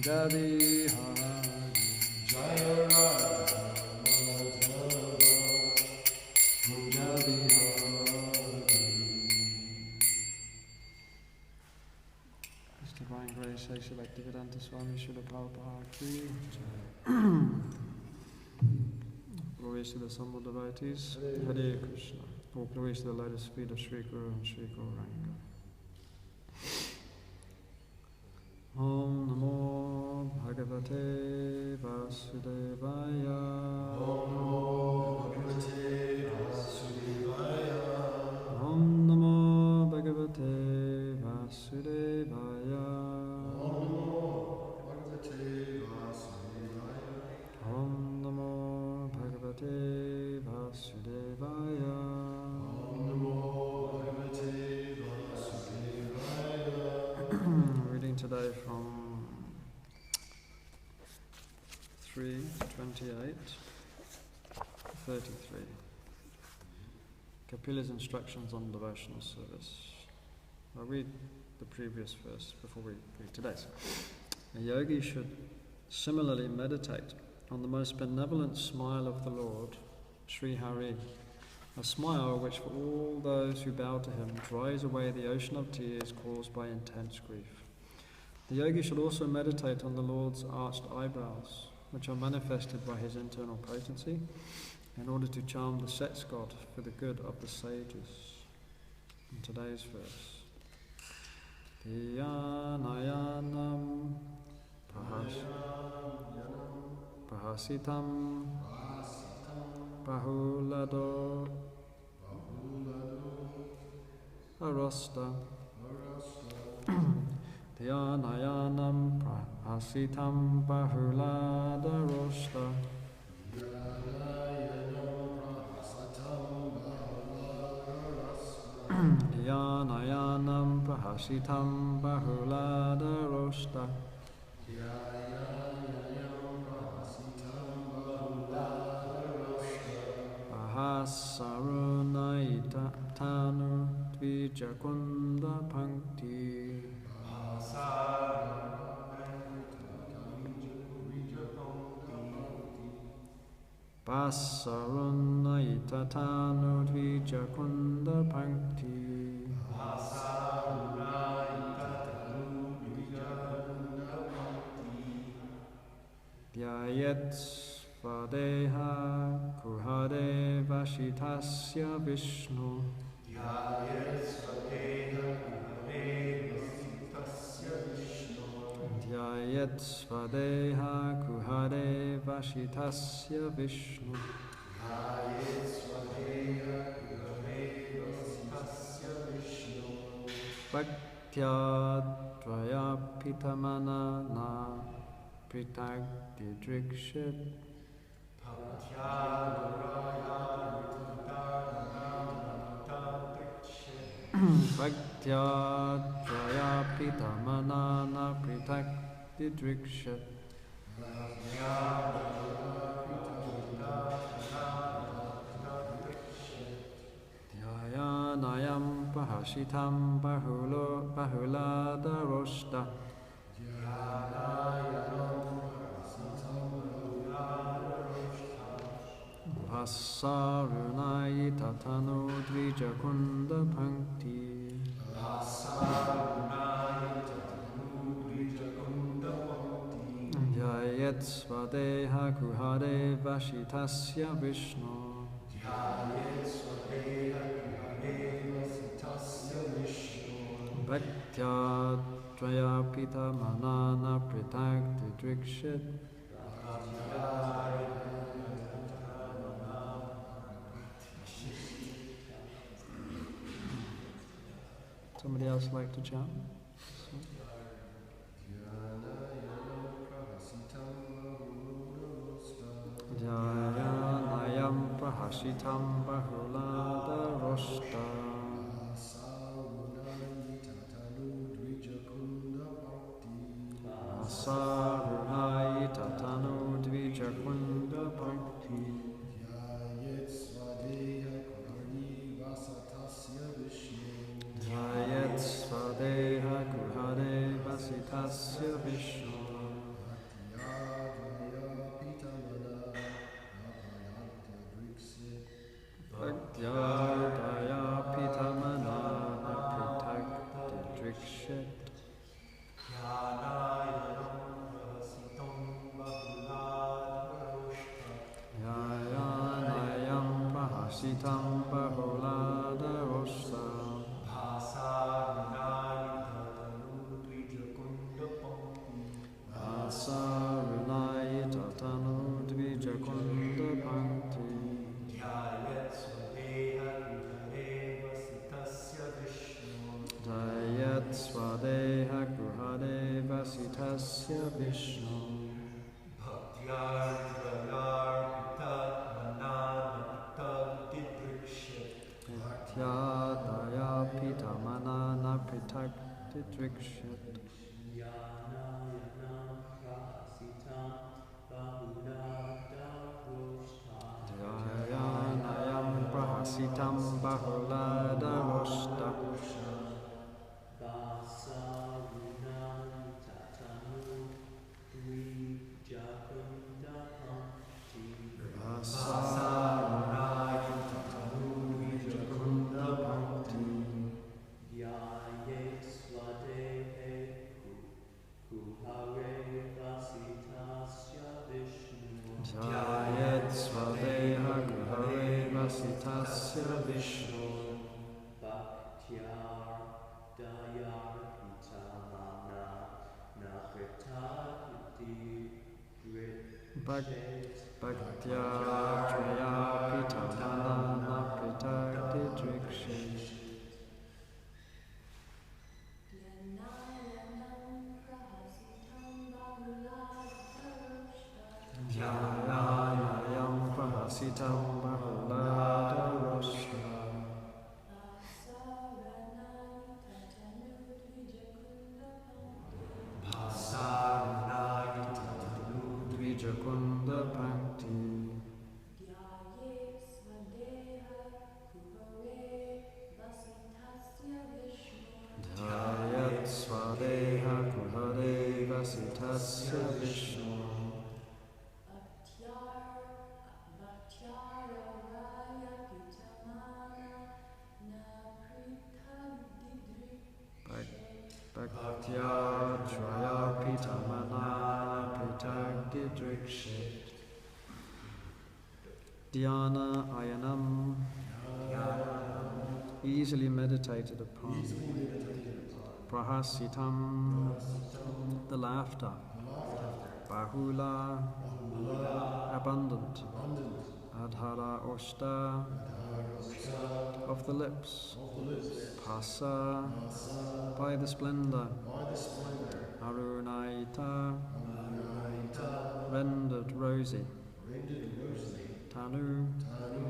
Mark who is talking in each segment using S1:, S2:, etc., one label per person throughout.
S1: Jadi Hari Jaya Radha Madhava Jadi Hari. His Divine Grace, Sri Bhaktivedanta Swami Srila Prabhupada Ki Jai. Glories to the Assembled devotees. Hare Krishna. All glories to the lotus feet of Sri Guru and Sri Gauranga. Om Namo Bhagavate Vasudevaya. Om Namo Bhagavate Vasudevaya. Om Namo Bhagavate Vasudevaya. Om Namo Bhagavate Vasudevaya. Om Namo Bhagavate Vasudevaya. Om Namo Bhagavate Vasudevaya. Reading today from 3:28, 33. Kapila's instructions on devotional service. I'll read the previous verse before we read today's. A yogi should similarly meditate on the most benevolent smile of the Lord, Sri Hari, a smile which for all those who bow to him dries away the ocean of tears caused by intense grief. The yogi should also meditate on the Lord's arched eyebrows, which are manifested by his internal potency, in order to charm the sex god for the good of the sages. In today's verse, Dhiyanayanam Pahasitam Bahulado Arasta Dhiyanayanam Pahasitam Bahulada Rosta Dhiyanayanam Pahasitam Bahulada Rosta Sarunaita Tanu Dvijakunda Pankti Pasarunaita Tanu Dvijakunda Pankti Dhyayet Svadeha Kuhade Vashitasya Vishnu Dhyayet Svadeha Kuhade Vashitasya Vishnu Bhaktya Dvaya Pitamana Na Pritag Didrikshit Bhaktya Dvaya Pitamanana Pritak Didrikshat Dhyanayam Pahashitam Bahulada Roshta Pasarunayita Tanu Dvijakunda Pankti Dhyayet Svadeha Kuhade Vashitasya Vishnu Bhaktya Dvaya Pita Manana Pritak Didrikshit Somebody else like to chant? Dhyanayam Prahasitam Bahulada Rosta Asarunayita Tanu Dvijakunda Bhakti Dhyayet Svadeha Kuhade Vasitasya Vishnu Didrikshit. Yayanayam Prahasitam Bahuladarosta. Asarunayita Tanu Dvijakunda Bhakti. Dayat Swadeha Gruhadeva Sitasya Vishnu. Daya Pita Manana Pritak Didrikshit. Dayanayam Prahasitam Bahuladarosta. Jayat Swadeha Gruhare Vasitasya Vishnu. Bhaktya Traya Pitamana Pritak Didrikshit. Jayanayam Prahasitam Bahuladarosta. Dvijakunda Bhakti. Dayat Swadeha Kuhare Vasitasya Vishnu. Bhaktya Traya Pitamana Pritak Didrikshit. Dhyana Ayanam, easily meditated upon. Prahasitam, the laughter. Bahula, abundant. Adhara Oshta, of the lips. Pasa, by the splendor. Arunaita, rendered rosy. Tanu,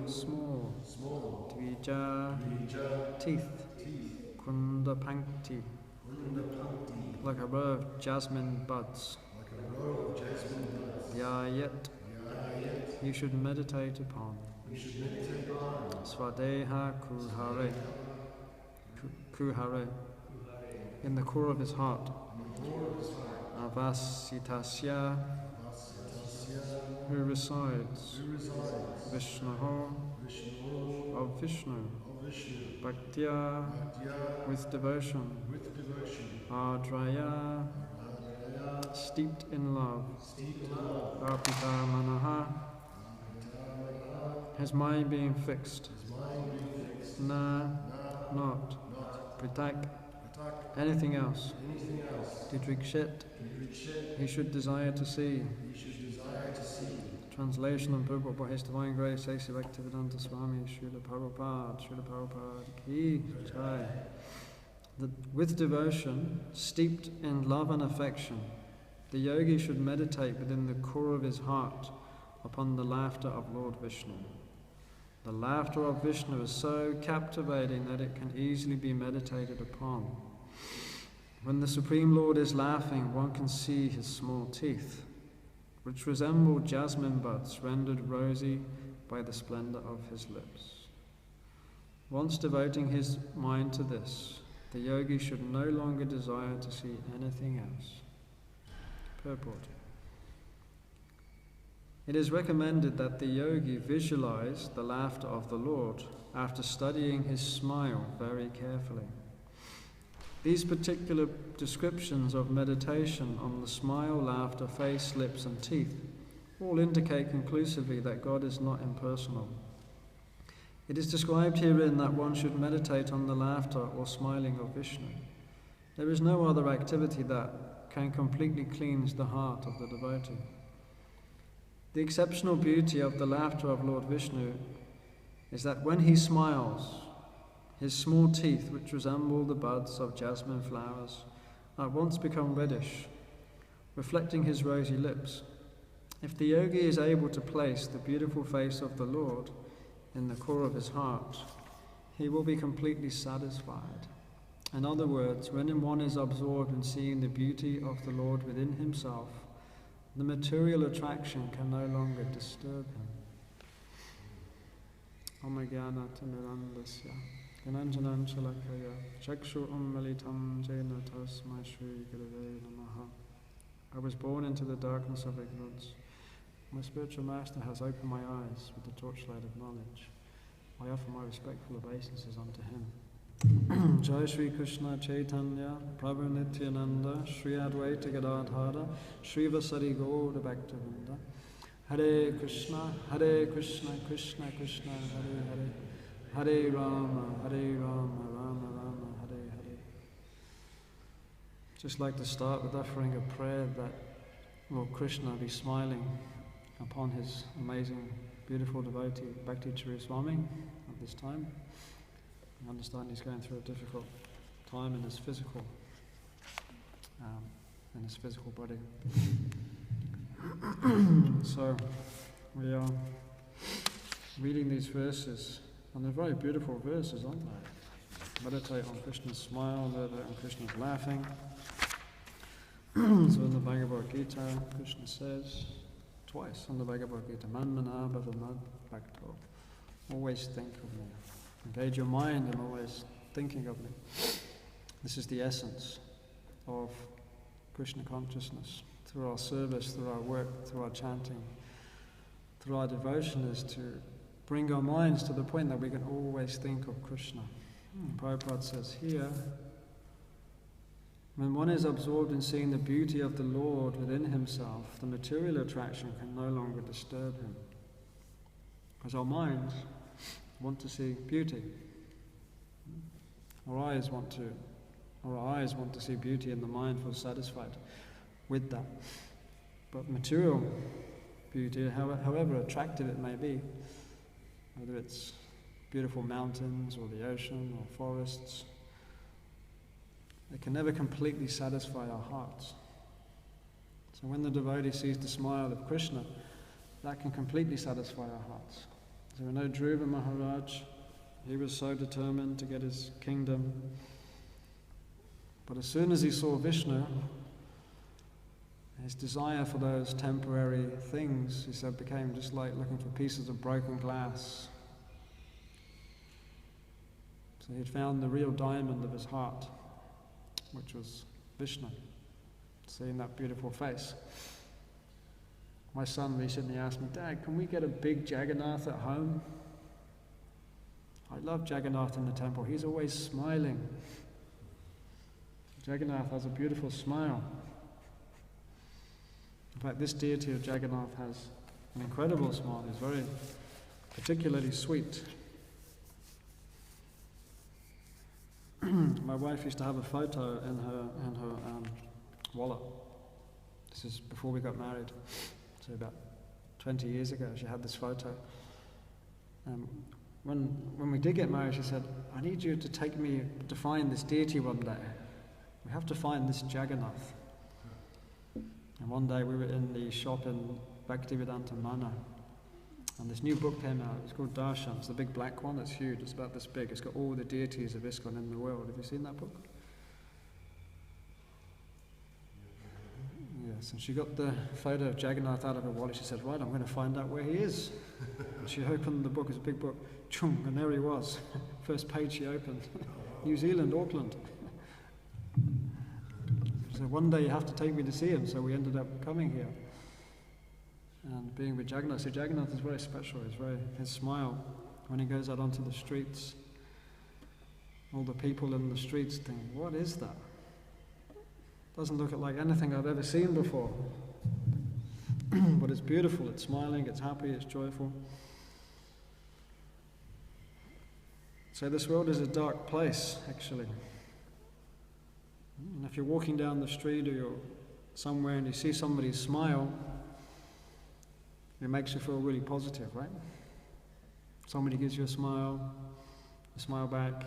S1: small. Dvija, teeth. Kunda Pankti, like a row of jasmine buds. Yayet, you should meditate upon. Swadeha Kuhare, Kuhare, in the core of his heart. Avasitasya, who resides. Vishnu, of Vishnu. Bhaktya, with devotion. Adraya, steeped in love. Arpita Manaha, his mind being fixed. Na, not. Pritak, anything else. Didrikshit, he should desire to see. Translation of Prabhupada by His Divine Grace, A.C. Bhaktivedanta Swami, Srila Prabhupada, Ki Jai. That with devotion, steeped in love and affection, the yogi should meditate within the core of his heart upon the laughter of Lord Vishnu. The laughter of Vishnu is so captivating that it can easily be meditated upon. When the Supreme Lord is laughing, one can see his small teeth, which resemble jasmine buds rendered rosy by the splendor of his lips. Once devoting his mind to this, the yogi should no longer desire to see anything else. Purport. It is recommended that the yogi visualize the laughter of the Lord after studying his smile very carefully. These particular descriptions of meditation on the smile, laughter, face, lips and teeth all indicate conclusively that God is not impersonal. It is described herein that one should meditate on the laughter or smiling of Vishnu. There is no other activity that can completely cleanse the heart of the devotee. The exceptional beauty of the laughter of Lord Vishnu is that when he smiles, his small teeth, which resemble the buds of jasmine flowers, at once become reddish, reflecting his rosy lips. If the yogi is able to place the beautiful face of the Lord in the core of his heart, he will be completely satisfied. In other words, when one is absorbed in seeing the beauty of the Lord within himself, the material attraction can no longer disturb him. Omagyanatamilandasya Gananjanam Chalakaya Chakshu Ummalitam Jena Tasmai Shri Gurave Namaha. I was born into the darkness of ignorance. My spiritual master has opened my eyes with the torchlight of knowledge. I offer my respectful obeisances unto him. Jai Shri Krishna Chaitanya Prabhu Nityananda Shri Advaita Gadadhara Shri Vasari Gaura Bhaktivinoda Hare Krishna Krishna Krishna Hare Hare Hare Rama Rama Rama Hare Hare. Just like to start with offering a prayer that Lord Krishna be smiling upon his amazing, beautiful devotee Bhakti Chari Swami at this time. I understand he's going through a difficult time in his physical body. So we are reading these verses, and they're very beautiful verses, aren't they? Meditate on Krishna's smile, meditate on Krishna's laughing. So in the Bhagavad Gita, Krishna says twice in the Bhagavad Gita, Manmana bhavamad bhakto. Always think of me. Engage your mind in always thinking of me. This is the essence of Krishna consciousness. Through our service, through our work, through our chanting, through our devotion, is to bring our minds to the point that we can always think of Krishna. Prabhupada says here, when one is absorbed in seeing the beauty of the Lord within himself, the material attraction can no longer disturb him. Because our minds want to see beauty. Our eyes want to see beauty, and the mind feels satisfied with that. But material beauty, however attractive it may be, whether it's beautiful mountains or the ocean or forests, it can never completely satisfy our hearts. So when the devotee sees the smile of Krishna, that can completely satisfy our hearts. So we know Dhruva Maharaj, he was so determined to get his kingdom. But as soon as he saw Vishnu, his desire for those temporary things, he said, became just like looking for pieces of broken glass. So he'd found the real diamond of his heart, which was Vishnu, seeing that beautiful face. My son recently asked me, Dad, can we get a big Jagannath at home? I love Jagannath in the temple. He's always smiling. Jagannath has a beautiful smile. In fact, this deity of Jagannath has an incredible smile. He's very particularly sweet. My wife used to have a photo in her wallet. This is before we got married. So about 20 years ago, she had this photo. When we did get married, she said, I need you to take me to find this deity one day. We have to find this Jagannath. And one day we were in the shop in Bhaktivedanta Mana, and this new book came out. It's called Darshan. It's the big black one. It's huge. It's about this big. It's got all the deities of ISKCON in the world. Have you seen that book? Yes, and she got the photo of Jagannath out of her wallet. She said, right, I'm going to find out where he is. And she opened the book. It's a big book. Chung, and there he was. First page she opened. New Zealand, Auckland. She said, one day you have to take me to see him. So we ended up coming here and being with Jagannath. So Jagannath is very special. His smile when he goes out onto the streets all the people in the streets think, what is that? Doesn't look like anything I've ever seen before. But it's beautiful, it's smiling, it's happy, it's joyful. So this world is a dark place, actually. And if you're walking down the street or you're somewhere and you see somebody smile, it makes you feel really positive, right? Somebody gives you a smile back.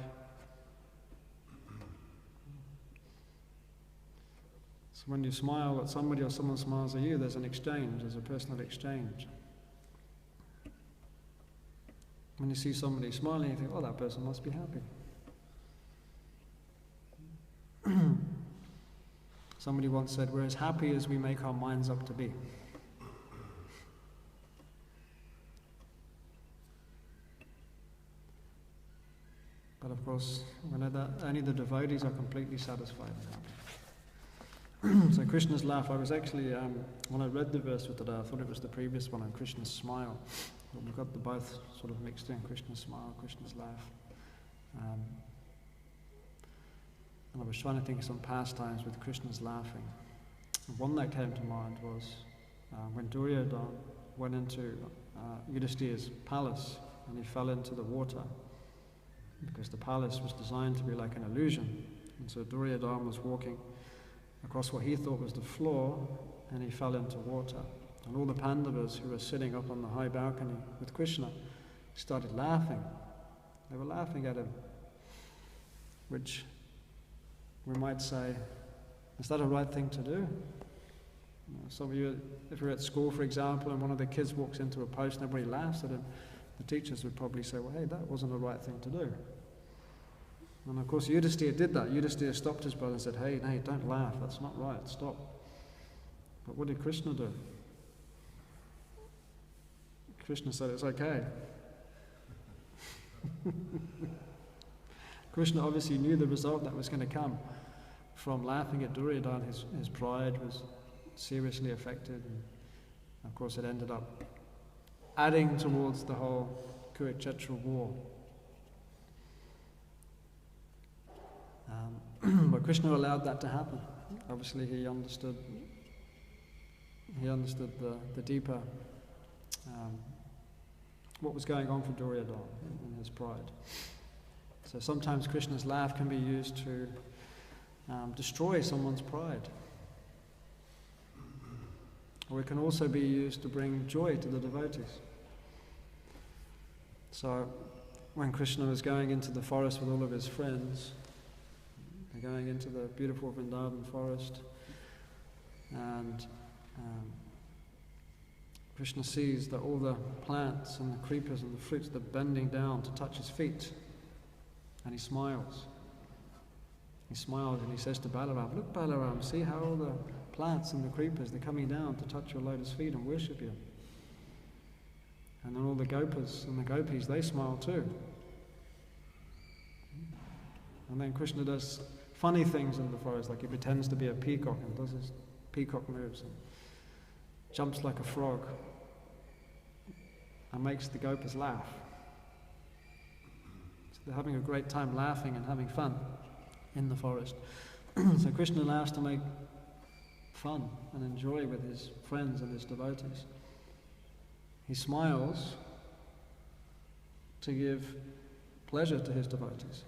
S1: So when you smile at somebody or someone smiles at you, there's an exchange, there's a personal exchange. When you see somebody smiling, you think, oh, that person must be happy. Somebody once said, we're as happy as we make our minds up to be. But of course, we know that only the devotees are completely satisfied and happy. So Krishna's laugh, I was actually, when I read the verse for today, I thought it was the previous one on Krishna's smile. But we've got the both sort of mixed in, Krishna's smile, Krishna's laugh. And I was trying to think of some pastimes with Krishna's laughing. And one that came to mind was when Duryodhana went into Yudhishthira's palace and he fell into the water, because the palace was designed to be like an illusion. And so Duryodhana was walking across what he thought was the floor, and he fell into water. And all the Pandavas who were sitting up on the high balcony with Krishna started laughing. They were laughing at him, which we might say, is that a right thing to do? You know, some of you, if you're at school, for example, and one of the kids walks into a post and everybody laughs at him, the teachers would probably say, well, hey, that wasn't the right thing to do. And of course, Yudhishthira did that. Yudhishthira stopped his brother and said, hey, don't laugh, that's not right, stop. But what did Krishna do? Krishna said it's okay. Krishna obviously knew the result that was going to come from laughing at Duryodhana. His pride was seriously affected, and of course it ended up adding towards the whole Kurukshetra war. But Krishna allowed that to happen. Obviously he understood the deeper what was going on for Duryodhana in his pride. So sometimes Krishna's laugh can be used to destroy someone's pride. Or it can also be used to bring joy to the devotees. So when Krishna was going into the forest with all of his friends, they're going into the beautiful Vrindavan forest, and Krishna sees that all the plants and the creepers and the fruits, they're bending down to touch his feet. And he smiles. He smiles and he says to Balaram, look Balaram, see how all the plants and the creepers, they're coming down to touch your lotus feet and worship you. And then all the gopas and the gopis, they smile too. And then Krishna does funny things in the forest, like he pretends to be a peacock and does his peacock moves and jumps like a frog and makes the gopas laugh. So they're having a great time laughing and having fun in the forest. So Krishna allows to make fun and enjoy with his friends and his devotees. He smiles to give pleasure to his devotees.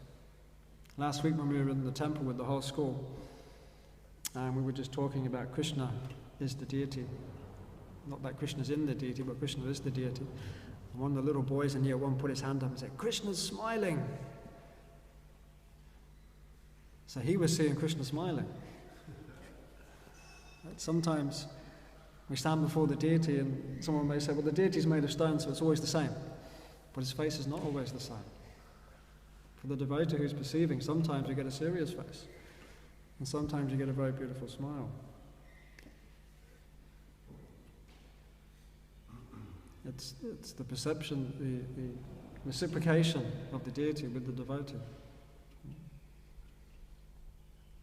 S1: Last week when we were in the temple with the whole school, we were just talking about Krishna is the deity. Not that Krishna's in the deity, but Krishna is the deity. And one of the little boys in year one put his hand up and said, Krishna's smiling. So he was seeing Krishna smiling. Sometimes we stand before the deity and someone may say, well, the deity's made of stone, so it's always the same. But his face is not always the same. For the devotee who's perceiving, sometimes you get a serious face, and sometimes you get a very beautiful smile. It's the perception, the reciprocation of the deity with the devotee.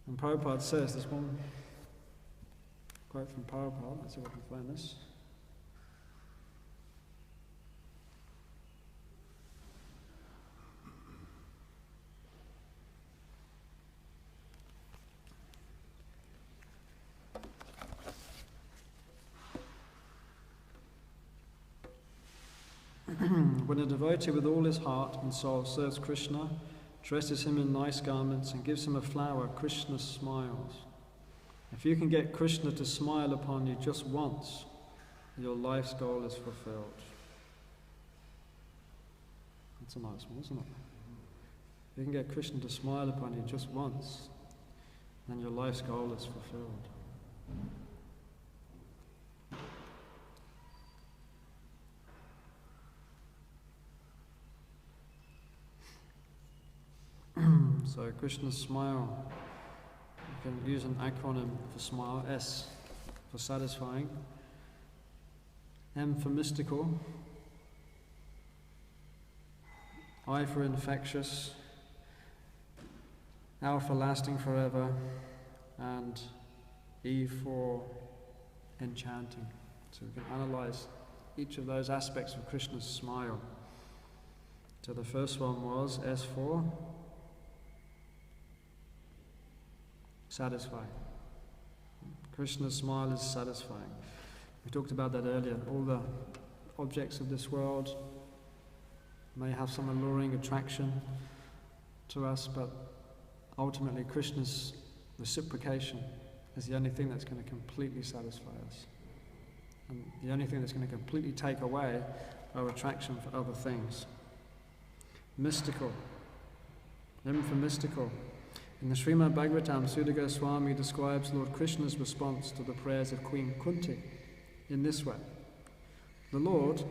S1: And Prabhupada says, there's one quote from Prabhupada, let's see if I can find this. When a devotee with all his heart and soul serves Krishna, dresses him in nice garments and gives him a flower, Krishna smiles. If you can get Krishna to smile upon you just once, your life's goal is fulfilled. That's a nice one, isn't it? If you can get Krishna to smile upon you just once, then your life's goal is fulfilled. So Krishna's smile, you can use an acronym for smile, S for satisfying, M for mystical, I for infectious, L for lasting forever, and E for enchanting. So we can analyze each of those aspects of Krishna's smile. So the first one was S for satisfying. Krishna's smile is satisfying. We talked about that earlier. All the objects of this world may have some alluring attraction to us, but ultimately Krishna's reciprocation is the only thing that's going to completely satisfy us. And the only thing that's going to completely take away our attraction for other things. Mystical. M for mystical. In the Srimad Bhagavatam, Sudha Goswami describes Lord Krishna's response to the prayers of Queen Kunti in this way. The Lord,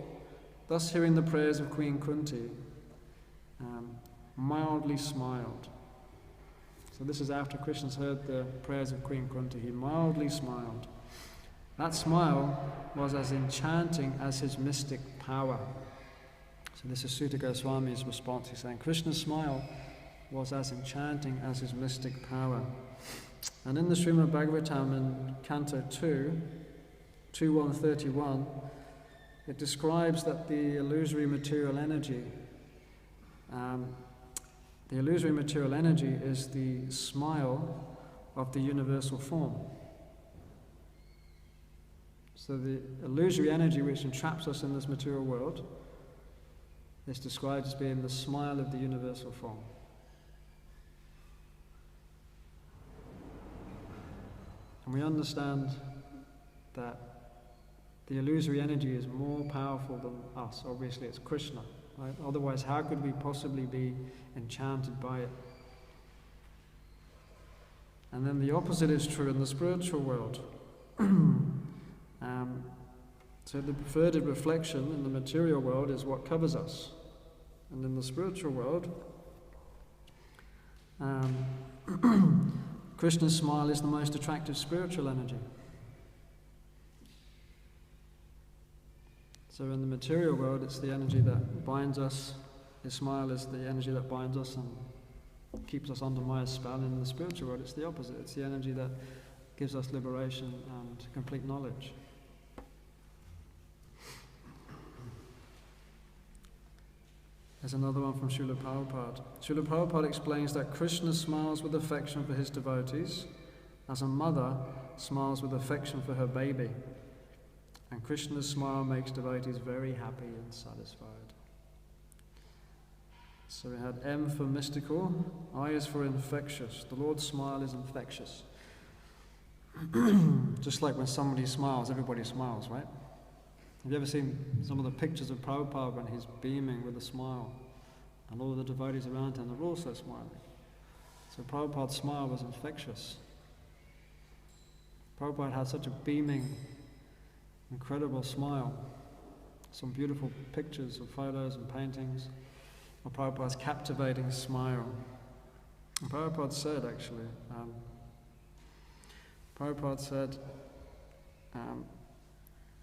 S1: thus hearing the prayers of Queen Kunti, mildly smiled. So this is after Krishna's heard the prayers of Queen Kunti. He mildly smiled. That smile was as enchanting as his mystic power. So this is Sudha Goswami's response. He's saying Krishna's smile was as enchanting as his mystic power. And in the Srimad Bhagavatam in Canto 2, 2.131, it describes that the illusory material energy is the smile of the universal form. So the illusory energy which entraps us in this material world is described as being the smile of the universal form. And we understand that the illusory energy is more powerful than us. Obviously, it's Krishna. Right? Otherwise, how could we possibly be enchanted by it? And then the opposite is true in the spiritual world. So the perverted reflection in the material world is what covers us. And in the spiritual world, Krishna's smile is the most attractive spiritual energy. So in the material world, it's the energy that binds us. His smile is the energy that binds us and keeps us under Maya's spell. In the spiritual world, it's the opposite. It's the energy that gives us liberation and complete knowledge. There's another one from Srila Prabhupada. Srila Prabhupada explains that Krishna smiles with affection for his devotees, as a mother smiles with affection for her baby. And Krishna's smile makes devotees very happy and satisfied. So we had M for mystical, I is for infectious. The Lord's smile is infectious. Just like when somebody smiles, everybody smiles, right? Have you ever seen some of the pictures of Prabhupada when he's beaming with a smile? And all of the devotees around him are also smiling. So Prabhupada's smile was infectious. Prabhupada had such a beaming, incredible smile. Some beautiful pictures of photos and paintings of Prabhupada's captivating smile. And Prabhupada said, actually,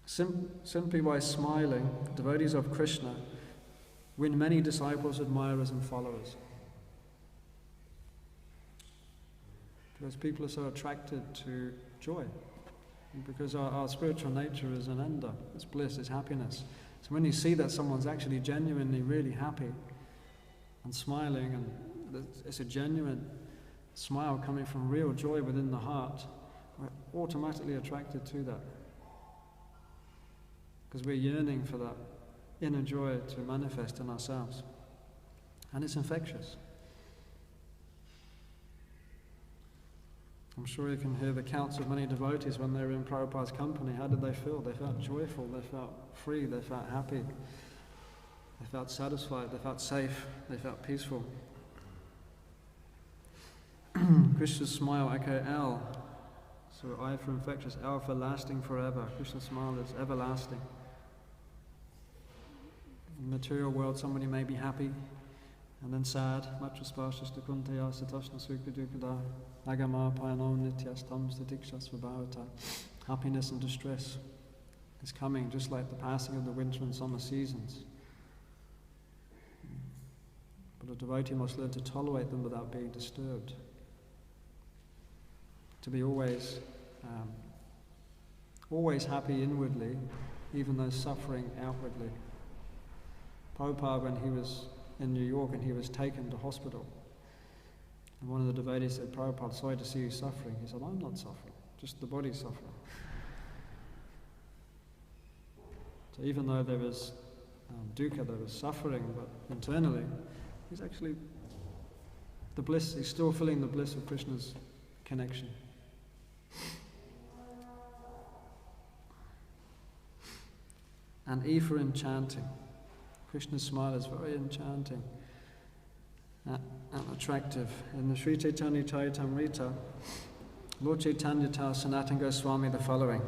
S1: simply by smiling, devotees of Krishna win many disciples, admirers and followers. Because people are so attracted to joy. Because our spiritual nature is ananda, it's bliss, it's happiness. So when you see that someone's actually genuinely really happy and smiling, and it's a genuine smile coming from real joy within the heart, we're automatically attracted to that. Because we're yearning for that inner joy to manifest in ourselves. And it's infectious. I'm sure you can hear the counts of many devotees when they were in Prabhupada's company. How did they feel? They felt joyful, they felt free, they felt happy, they felt satisfied, they felt safe, they felt peaceful. Krishna's smile, echo L. So I for infectious, L for lasting forever. Krishna's smile is everlasting. In the material world, somebody may be happy and then sad. Happiness and distress is coming, just like the passing of the winter and summer seasons. But a devotee must learn to tolerate them without being disturbed. To be always happy inwardly, even though suffering outwardly. Prabhupada, when he was in New York and he was taken to hospital, and one of the devotees said, Prabhupada, sorry to see you suffering. He said, I'm not suffering, just the body's suffering. So even though there was dukkha, there was suffering, but internally, he's actually the bliss, he's still feeling the bliss of Krishna's connection. And E for enchanting. Krishna's smile is very enchanting and attractive. In the Sri Chaitanya Charitamrita, Lord Chaitanya tells Sanatana Goswami the following: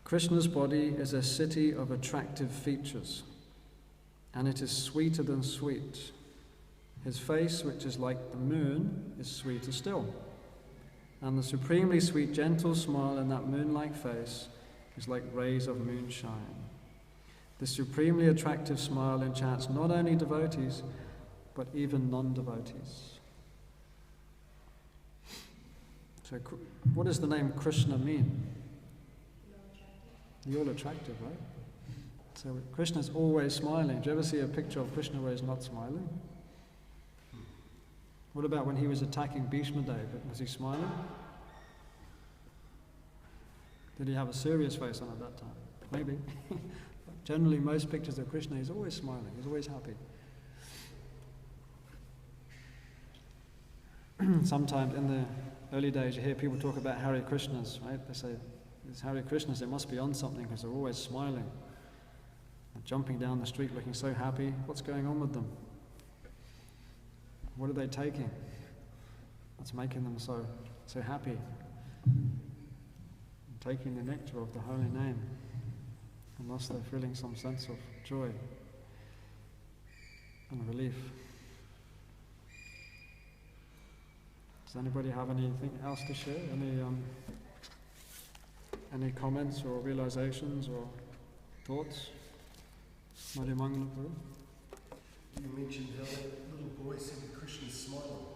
S1: Krishna's body is a city of attractive features, and it is sweeter than sweet. His face, which is like the moon, is sweeter still. And the supremely sweet, gentle smile in that moon-like face is like rays of moonshine. The supremely attractive smile enchants not only devotees, but even non-devotees. So, what does the name Krishna mean? You're all attractive, right? So, Krishna's always smiling. Do you ever see a picture of Krishna where he's not smiling? What about when he was attacking Bhishma Dev? Was he smiling? Did he have a serious face on at that time? Maybe. Generally, most pictures of Krishna, he's always smiling, he's always happy. Sometimes in the early days, you hear people talk about Hare Krishnas, right? They say, these Hare Krishnas, they must be on something because they're always smiling. They're jumping down the street looking so happy. What's going on with them? What are they taking? What's making them so happy? Taking the nectar of the holy name. Unless they're feeling some sense of joy and relief. Does anybody have anything else to share? Any comments or realizations or thoughts? Madhya Mangalapuru?
S2: You mentioned how that little boy said that Krishna's smiling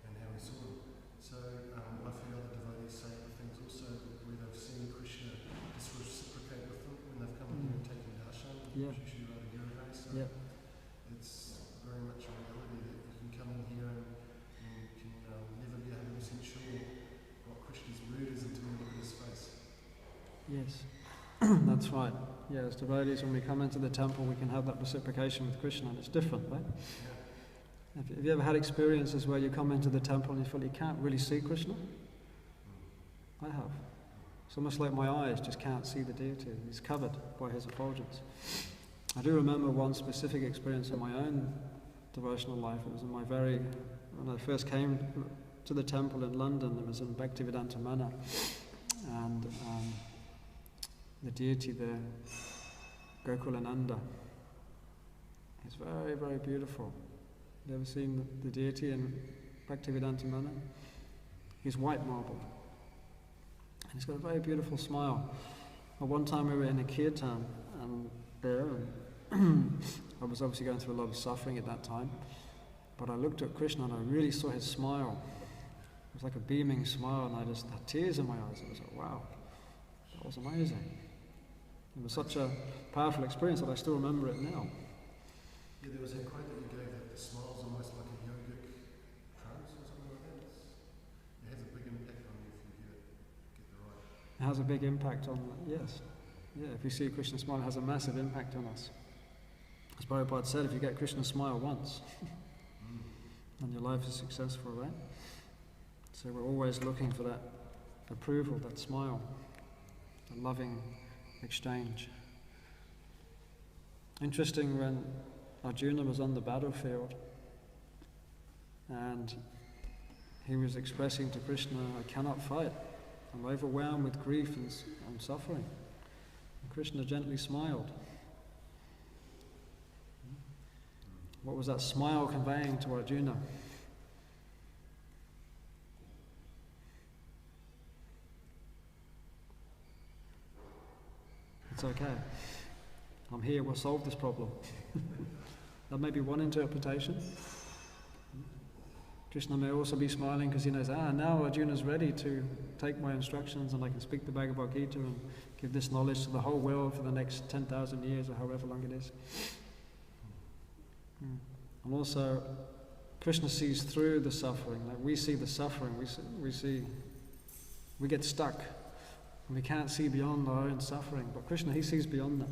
S2: and how he saw him. So I've heard other devotees say things also where they've seen Krishna just reciprocate with them when they've come here and taken darshan.
S1: Yeah.
S2: So
S1: yeah.
S2: It's very much a reality that you can come in here and can never be 100% sure what Krishna's mood is until you look at his face.
S1: Yes, that's right. Yeah, as devotees, when we come into the temple, we can have that reciprocation with Krishna, and it's different, right? Yeah. Have you ever had experiences where you come into the temple and you feel you can't really see Krishna? I have. It's almost like my eyes just can't see the deity. He's covered by his effulgence. I do remember one specific experience in my own devotional life. It was in when I first came to the temple in London. It was in Bhaktivedanta Mana, and the deity there, Krsnananda, is very, very beautiful. You ever seen the deity in Bhaktivedanta Mana? He's white marble, and he's got a very beautiful smile. Well, one time we were in a kirtan, and I was obviously going through a lot of suffering at that time, but I looked at Krishna and I really saw his smile. It was like a beaming smile, and I just had tears in my eyes. I was like, wow, that was amazing. It was such a powerful experience that I still remember it now.
S2: Yeah, there was a quote that you gave that the smile's almost like a yogic trance or something like that. It has a big impact on you if you get the right.
S1: It has a big impact on, yes. Yeah, if you see Krishna smile, it has a massive impact on us. As Prabhupada said, if you get Krishna smile once, then your life is successful, right? So we're always looking for that approval, that smile, that loving exchange. Interesting, when Arjuna was on the battlefield and he was expressing to Krishna, I cannot fight, I'm overwhelmed with grief and I'm suffering. And Krishna gently smiled. What was that smile conveying to Arjuna? It's okay. I'm here, we'll solve this problem. That may be one interpretation. Krishna may also be smiling because he knows, now Arjuna's ready to take my instructions and I can speak the Bhagavad Gita and give this knowledge to the whole world for the next 10,000 years or however long it is. And also, Krishna sees through the suffering. Like we see the suffering, we get stuck and we can't see beyond our own suffering. But Krishna, he sees beyond that.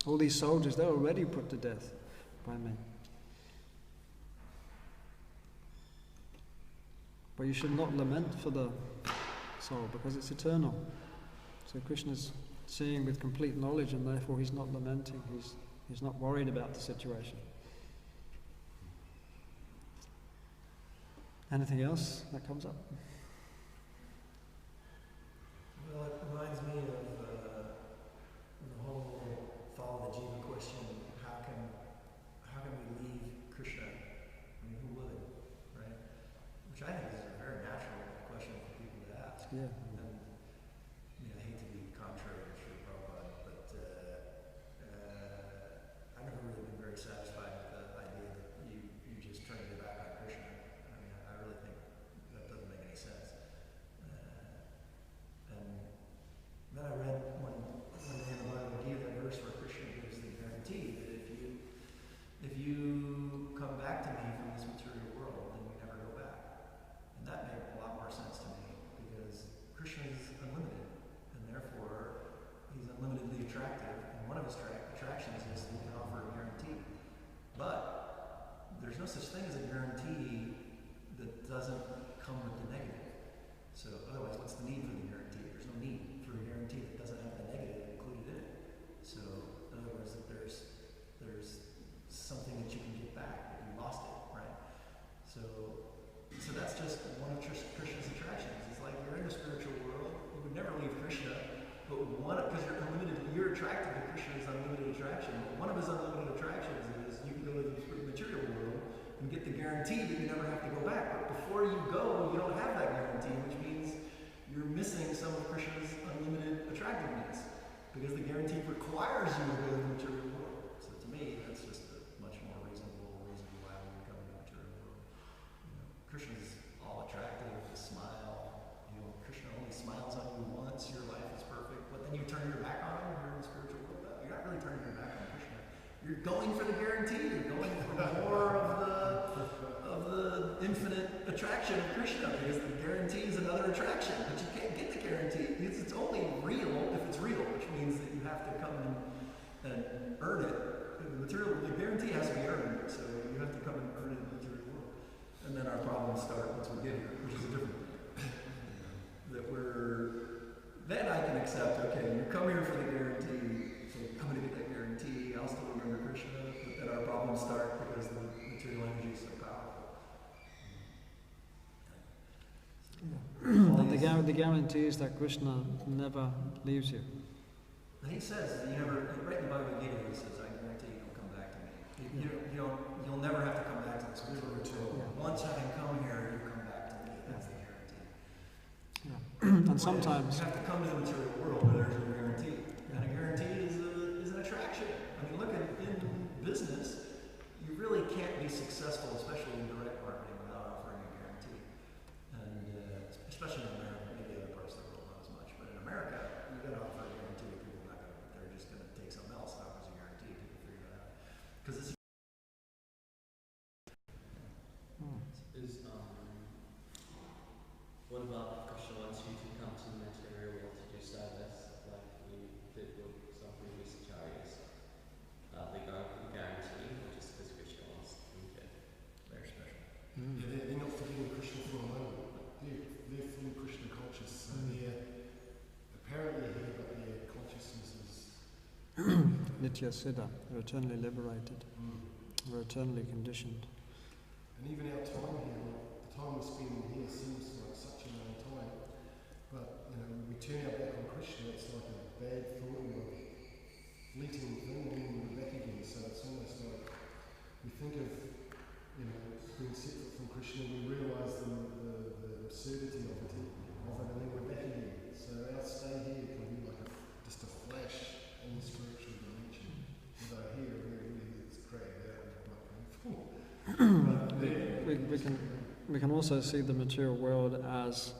S1: All these soldiers, they're already put to death by men. But you should not lament for the soul because it's eternal. So Krishna's seeing with complete knowledge and therefore he's not lamenting, he's not worried about the situation. Anything else that comes up?
S3: Well, it reminds me of the whole follow the jiva question. How can we leave Krishna? I mean, who would, right? Which I think is a very natural question for people to ask.
S1: Yeah.
S3: And I hate to be contrary to Sri Prabhupada, but I've never really been very satisfied with the idea that you just turn your back on Krishna. I mean, I really think that doesn't make any sense. And then I read one day in the Bhagavad Gita, that verse where Krishna gives the guarantee that if you come back to me from this material world, then you never go back. And that made a lot more sense to me because Krishna is unlimited, and therefore he's unlimitedly attractive. And one of his attractions is that he can offer a guarantee. But there's no such thing as a guarantee that doesn't come with the negative. So otherwise, what's the need for the guarantee? There's no need for a guarantee that doesn't have the negative included in it. So in other words, that there's something that you can get back, that you lost it, right? So that's just one of Krishna's attractions. It's like you're in the spiritual world, you would never leave Krishna, but because you're unlimited, you're attracted to Krishna's unlimited attraction. But one of his unlimited attractions is you can go to the material world and get the guarantee that you never have to go back. But before you go, you don't have that guarantee, which means you're missing some of Krishna's unlimited attractiveness because the guarantee requires you to go to the material world. So to me, that's just a much more reasonable reason why we would come to the material world. Krishna's all attractive, the smile. Krishna only smiles on you once, your life is perfect, but then you turn your back on him when you're in the spiritual world. You're not really turning your back on Krishna. You're going for the guarantee. You're going for more of the infinite attraction of Krishna because the guarantee is another attraction, but you can't get the guarantee because it's only real if it's real, which means that you have to come and earn it. The guarantee has to be earned, so you have to come and earn it in the material world. And then our problems start once we get here, which is a different thing. Then I can accept, okay, you come here for the guarantee, so I'm going to get that guarantee, I'll still remember Krishna, but then our problems start because the material energy is so powerful.
S1: The guarantee is that Krishna never leaves you.
S3: And he says, right in the Bhagavad Gita, he says, I guarantee you'll come back to me. You'll never have to come back to this material world. Once having come here, you come back to me. That's the guarantee.
S1: Yeah. And sometimes
S3: you have to come to the material world where there's no guarantee. And a guarantee is an attraction. I mean, look in business, you really can't be successful, especially in direct marketing, without offering a guarantee. And especially in America, maybe other parts of the world not as much, but in America, you got to offer a guarantee. People are not going to, they're just going to take something else that offers a guarantee. People figure that out because it's.
S4: What about
S1: nitya siddha, we're eternally liberated, we're eternally conditioned.
S2: And even our time here, like, the time we're spending here seems like such a long time, but when we turn our back on Krishna, it's like a bad thought or a fleeting thing, and then we're back again. So it's almost like we think of being separate from Krishna, we realise the absurdity of it, and then we're back again. So our stay here can be like just a flash in the spiritual dimension. Although here, really, it's dragged out and quite painful.
S1: We can also see the material world as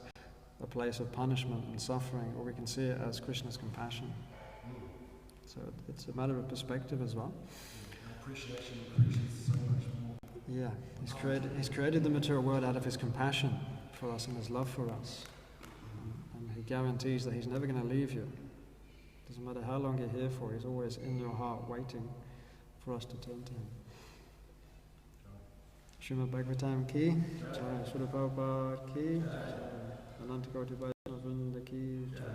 S1: a place of punishment and suffering, or we can see it as Krishna's compassion. So it's a matter of perspective as well.
S2: Our appreciation of Krishna is so much more.
S1: Yeah, he's created the material world out of his compassion for us and his love for us. And he guarantees that he's never going to leave you. Doesn't matter how long you're here for, he's always in your heart waiting for us to turn to him. Srimad Bhagavatam ki, Jai Srila Prabhupada ki, Ananta Koti Vaishnava Vrinda ki, Jai.